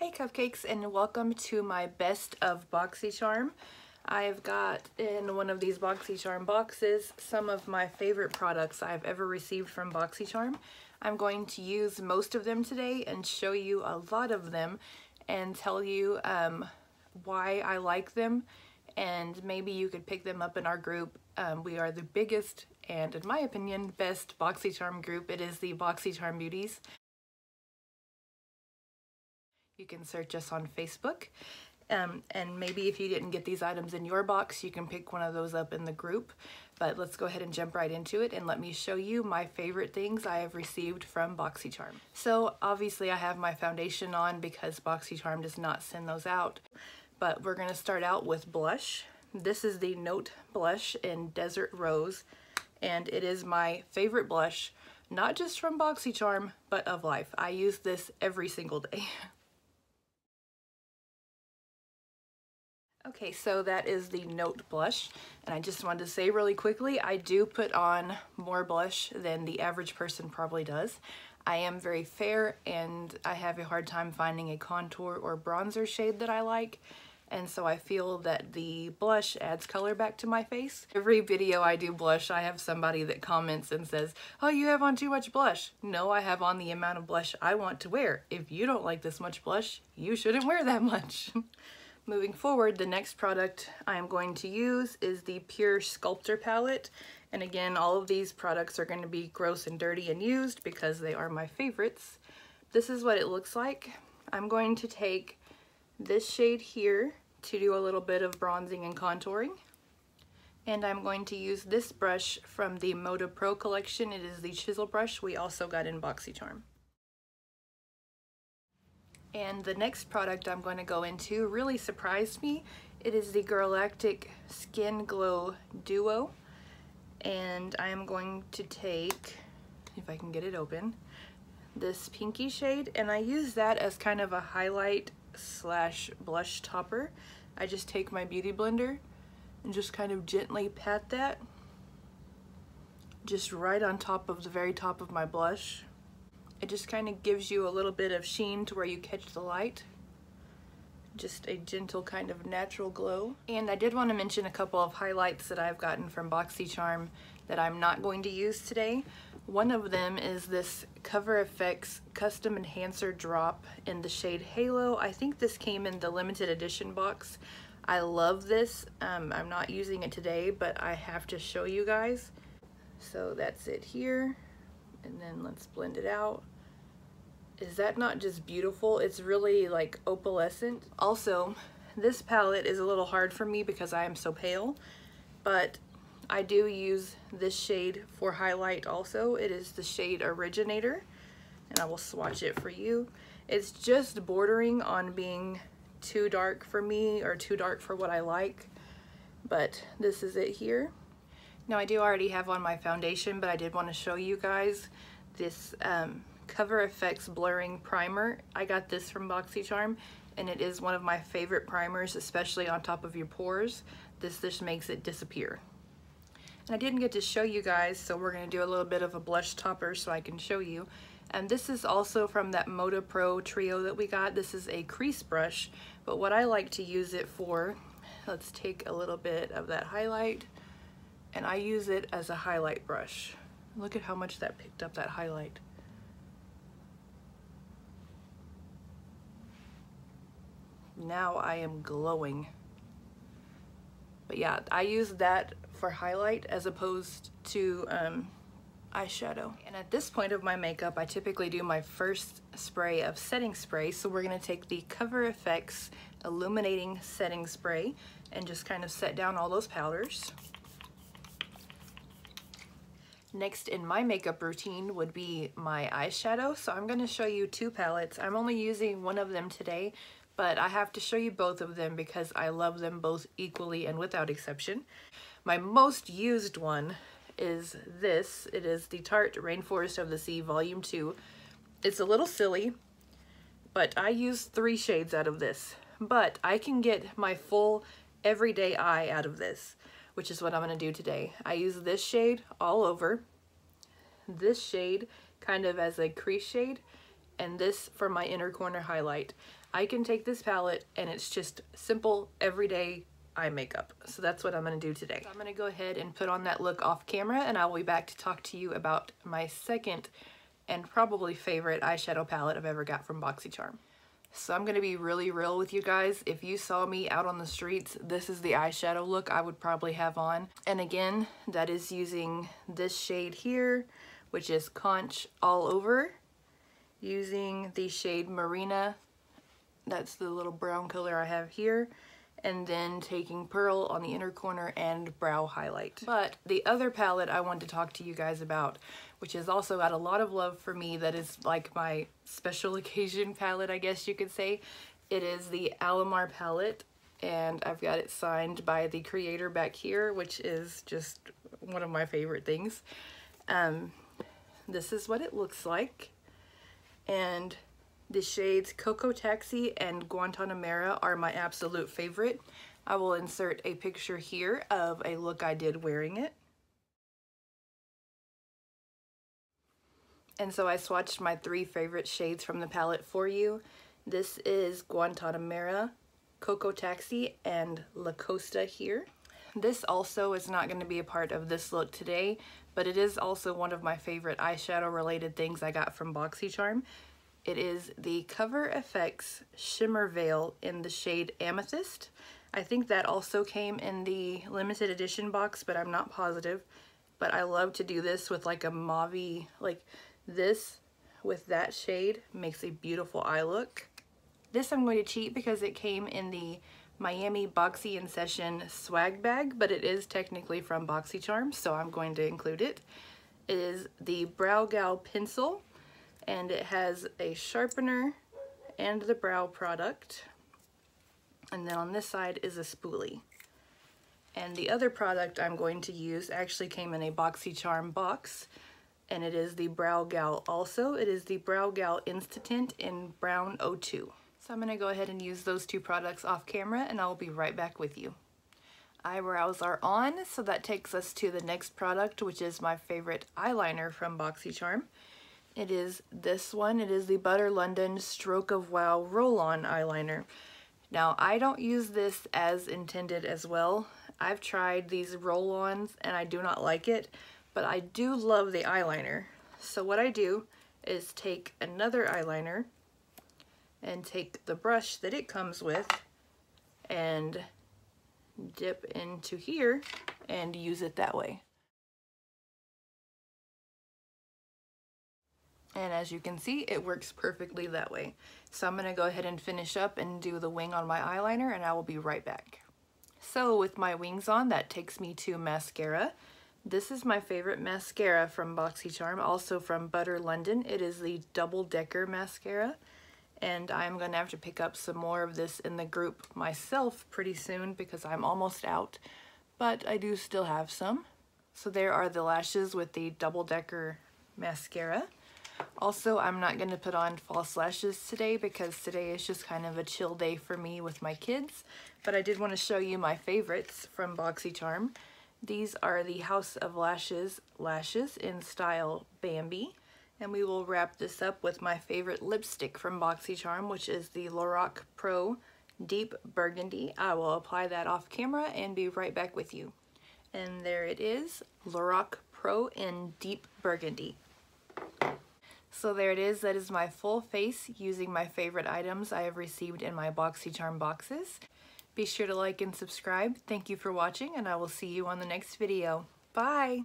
Hey cupcakes, and welcome to my best of Boxycharm. I've got in one of these Boxycharm boxes some of my favorite products I've ever received from Boxycharm. I'm going to use most of them today and show you a lot of them and tell you why I like them, and maybe you could pick them up in our group. We are the biggest and, in my opinion, best Boxycharm group. It is the Boxycharm Beauties. You can search us on Facebook, and maybe if you didn't get these items in your box, you can pick one of those up in the group. But let's go ahead and jump right into it and let me show you my favorite things I have received from Boxycharm. So obviously I have my foundation on because Boxycharm does not send those out, but we're going to start out with blush. This is the Note blush in Desert Rose, and it is my favorite blush, not just from Boxycharm, but of life. I use this every single day. Okay, so that is the Note blush, and I just wanted to say really quickly, I do put on more blush than the average person probably does. I am very fair, and I have a hard time finding a contour or bronzer shade that I like, and so I feel that the blush adds color back to my face. Every video I do blush, I have somebody that comments and says, "Oh, you have on too much blush." No, I have on the amount of blush I want to wear. If you don't like this much blush, you shouldn't wear that much. Moving forward, the next product I am going to use is the Pure Sculptor palette. And again, all of these products are going to be gross and dirty and used because they are my favorites. This is what it looks like. I'm going to take this shade here to do a little bit of bronzing and contouring. And I'm going to use this brush from the Moda Pro collection. It is the chisel brush we also got in Boxycharm. And the next product I'm going to go into really surprised me. It is the Galactic Skin Glow Duo. And I am going to take, if I can get it open, this pinky shade, and I use that as kind of a highlight slash blush topper. I just take my beauty blender and just kind of gently pat that just right on top of the very top of my blush. It just kind of gives you a little bit of sheen to where you catch the light. Just a gentle kind of natural glow. And I did want to mention a couple of highlights that I've gotten from Boxycharm that I'm not going to use today. One of them is this Cover FX Custom Enhancer Drop in the shade Halo. I think this came in the limited edition box. I love this. I'm not using it today, but I have to show you guys. So that's it here. And then let's blend it out. Is that not just beautiful? It's really like opalescent. Also, this palette is a little hard for me because I am so pale, but I do use this shade for highlight also. It is the shade Originator, and I will swatch it for you. It's just bordering on being too dark for me or too dark for what I like, but this is it here. Now I do already have on my foundation, but I did want to show you guys this Cover FX Blurring Primer. I got this from Boxycharm, and it is one of my favorite primers, especially on top of your pores. This just makes it disappear. And I didn't get to show you guys, so we're going to do a little bit of a blush topper so I can show you. And this is also from that Moda Pro trio that we got. This is a crease brush, but what I like to use it for, let's take a little bit of that highlight, and I use it as a highlight brush. Look at how much that picked up that highlight. Now I am glowing. But yeah, I use that for highlight as opposed to eyeshadow. And at this point of my makeup, I typically do my first spray of setting spray. So we're gonna take the Cover FX Illuminating Setting Spray and just kind of set down all those powders. Next in my makeup routine would be my eyeshadow. So I'm going to show you two palettes. I'm only using one of them today, but I have to show you both of them because I love them both equally and without exception. My most used one is this. It is the Tarte Rainforest of the Sea Volume 2. It's a little silly, but I use 3 shades out of this. But I can get my full everyday eye out of this, which is what I'm going to do today. I use this shade all over, this shade kind of as a crease shade, and this for my inner corner highlight. I can take this palette and it's just simple, everyday eye makeup. So that's what I'm gonna do today. So I'm gonna go ahead and put on that look off camera, and I will be back to talk to you about my second and probably favorite eyeshadow palette I've ever got from Boxycharm. So I'm gonna be really real with you guys. If you saw me out on the streets, this is the eyeshadow look I would probably have on. And again, that is using this shade here, which is Conch All Over, using the shade Marina, that's the little brown color I have here, and then taking Pearl on the inner corner and brow highlight. But the other palette I wanted to talk to you guys about, which has also got a lot of love for me, that is like my special occasion palette, I guess you could say. It is the Alamar palette, and I've got it signed by the creator back here, which is just one of my favorite things. This is what it looks like, and the shades Cocoa Taxi and Guantanamera are my absolute favorite. I will insert a picture here of a look I did wearing it. And so I swatched my 3 favorite shades from the palette for you. This is Guantanamera, Cocoa Taxi, and La Costa here. This also is not going to be a part of this look today, but it is also one of my favorite eyeshadow related things I got from Boxycharm. It is the Cover FX Shimmer Veil in the shade Amethyst. I think that also came in the limited edition box, but I'm not positive. But I love to do this with like a mauve-y, like this with that shade makes a beautiful eye look. This I'm going to cheat because it came in the Miami Boxy in Session swag bag, but it is technically from Boxycharm, so I'm going to include it. It is the Brow Gal Pencil, and it has a sharpener and the brow product. And then on this side is a spoolie. And the other product I'm going to use actually came in a Boxycharm box, and it is the Brow Gal also. It is the Brow Gal Instant in Brown 02. So I'm gonna go ahead and use those 2 products off camera, and I'll be right back with you. Eyebrows are on, so that takes us to the next product, which is my favorite eyeliner from Boxycharm. It is this one. It is the Butter London Stroke of Wow Roll-On Eyeliner. Now, I don't use this as intended as well. I've tried these roll-ons and I do not like it, but I do love the eyeliner. So what I do is take another eyeliner and take the brush that it comes with and dip into here and use it that way. And as you can see, it works perfectly that way. So I'm gonna go ahead and finish up and do the wing on my eyeliner, and I will be right back. So with my wings on, that takes me to mascara. This is my favorite mascara from Boxycharm, also from Butter London. It is the Double Decker Mascara, and I'm gonna have to pick up some more of this in the group myself pretty soon because I'm almost out, but I do still have some. So there are the lashes with the Double Decker Mascara. Also, I'm not going to put on false lashes today because today is just kind of a chill day for me with my kids, but I did want to show you my favorites from Boxycharm. These are the House of Lashes lashes in style Bambi, and we will wrap this up with my favorite lipstick from Boxycharm, which is the Lorac Pro Deep Burgundy. I will apply that off camera and be right back with you. And there it is, Lorac Pro in Deep Burgundy. So there it is. That is my full face using my favorite items I have received in my Boxycharm boxes. Be sure to like and subscribe. Thank you for watching, and I will see you on the next video. Bye!